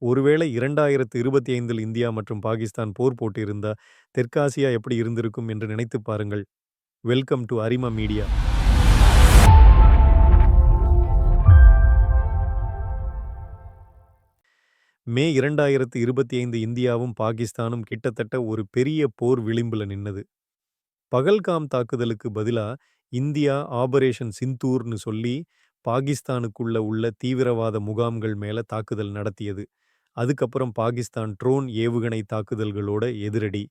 ஒருவேளை 2025இல் இந்தியா மற்றும் பாகிஸ்தான் போர் போட்டிருந்தா, தெற்காசியா எப்படி இருந்திருக்கும் என்று நினைத்துப் பாருங்கள். Welcome to Arima Media. May 2025 இந்தியாவும் பாகிஸ்தானும் கிட்டத்தட்ட ஒரு பெரிய போர் விளிம்புல நின்னது. பகல்காம் தாக்குதலுக்கு பதிலா இந்தியா ஆபரேஷன் சிந்தூர்னு சொல்லி பாகிஸ்தானுக்குள்ள உள்ள தீவிரவாத முகாம்கள் மேல தாக்குதல் நடத்தியது. அதுக்கப்புறம் பாகிஸ்தான் ட்ரோன் ஏவுகணை தாக்குதல்களோட எதிரடி.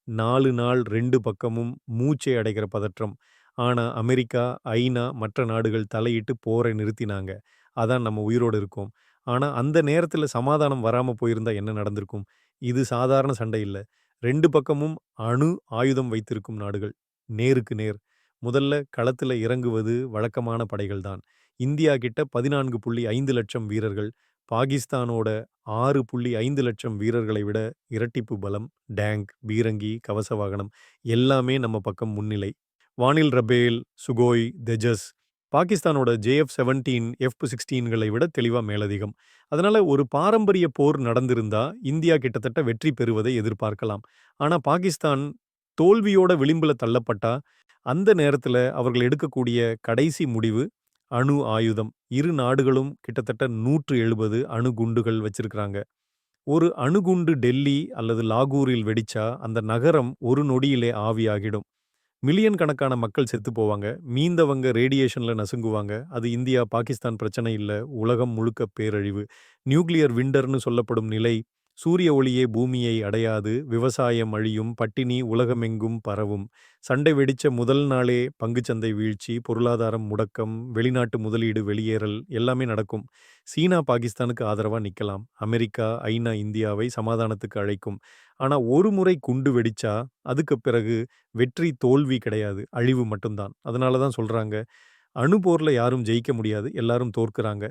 4 நாள் 2 பக்கமும் மூச்சை அடைக்கிற பதற்றம். ஆனா அமெரிக்கா, ஐநா, மற்ற நாடுகள் தலையிட்டு போரை நிறுத்தினாங்க. அதான் நம்ம உயிரோடு இருக்கோம். ஆனா அந்த நேரத்துல சமாதானம் வராம போயிருந்தா என்ன நடந்திருக்கும்? இது சாதாரண சண்டை இல்ல. 2 பக்கமும் அணு ஆயுதம் வைத்திருக்கும் நாடுகள். நேருக்கு நேர். முதல்ல களத்துல இறங்குவது வழக்கமான படைகள் தான். இந்தியா கிட்ட 14.5 லட்சம் வீரர்கள். பாகிஸ்தானோட 6.5 லட்சம் வீரர்களை விட இரட்டிப்பு பலம். டேங்க், பீரங்கி, கவச வாகனம் எல்லாமே நம்ம பக்கம் முன்னிலை. வானில் ரபேல், சுகோய், தெஜஸ். பாகிஸ்தானோட JF-17, F-16களை விட தெளிவா மேலதிகம். அதனால ஒரு பாரம்பரிய போர் நடந்திருந்தா இந்தியா கிட்டத்தட்ட வெற்றி பெறுவதை எதிர்பார்க்கலாம். ஆனா பாகிஸ்தான் தோல்வியோட விளிம்புல தள்ளப்பட்டா, அந்த நேரத்துல அவர்கள் எடுக்கக்கூடிய கடைசி முடிவு அணு ஆயுதம். இரு நாடுகளும் கிட்டத்தட்ட 170 அணுகுண்டுகள் வச்சிருக்கிறாங்க. ஒரு அணுகுண்டு டெல்லி அல்லது லாகூரில் வெடிச்சா அந்த நகரம் ஒரு நொடியிலே ஆவியாகிடும். மில்லியன் கணக்கான மக்கள் செத்து போவாங்க. மீந்தவங்க ரேடியேஷன்ல நசுங்குவாங்க. அது இந்தியா, பாகிஸ்தான் பிரச்சனை இல்ல. உலகம் முழுக்க பேரழிவு. நியூக்ளியர் விண்டர்னு சொல்லப்படும் நிலை. சூரிய ஒளியே பூமியை அடையாது. விவசாயம் அழியும். பட்டினி உலகமெங்கும் பரவும். சண்டை வெடிச்ச முதல் நாளே பங்குச்சந்தை வீழ்ச்சி, பொருளாதாரம் முடக்கம், வெளிநாட்டு முதலீடு வெளியேறல் எல்லாமே நடக்கும். சீனா பாகிஸ்தானுக்கு ஆதரவா நிக்கலாம். அமெரிக்கா, ஐநா இந்தியாவை சமாதானத்துக்கு அழைக்கும். ஆனா ஒரு முறை குண்டு வெடிச்சா அதுக்கு பிறகு வெற்றி தோல்வி கிடையாது. அழிவு மட்டும்தான். அதனால தான் சொல்றாங்க, அணுபோர்ல யாரும் ஜெயிக்க முடியாது. எல்லாரும் தோற்குறாங்க.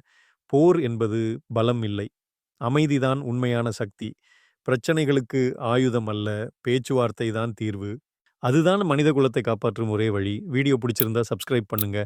போர் என்பது பலம் இல்லை. அமைதிதான் உண்மையான சக்தி. பிரச்சனைகளுக்கு ஆயுதம் அல்ல, பேச்சுவார்த்தை தான் தீர்வு. அதுதான் மனித குலத்தை காப்பாற்றும் ஒரே வழி. வீடியோ பிடிச்சிருந்தா சப்ஸ்கிரைப் பண்ணுங்க.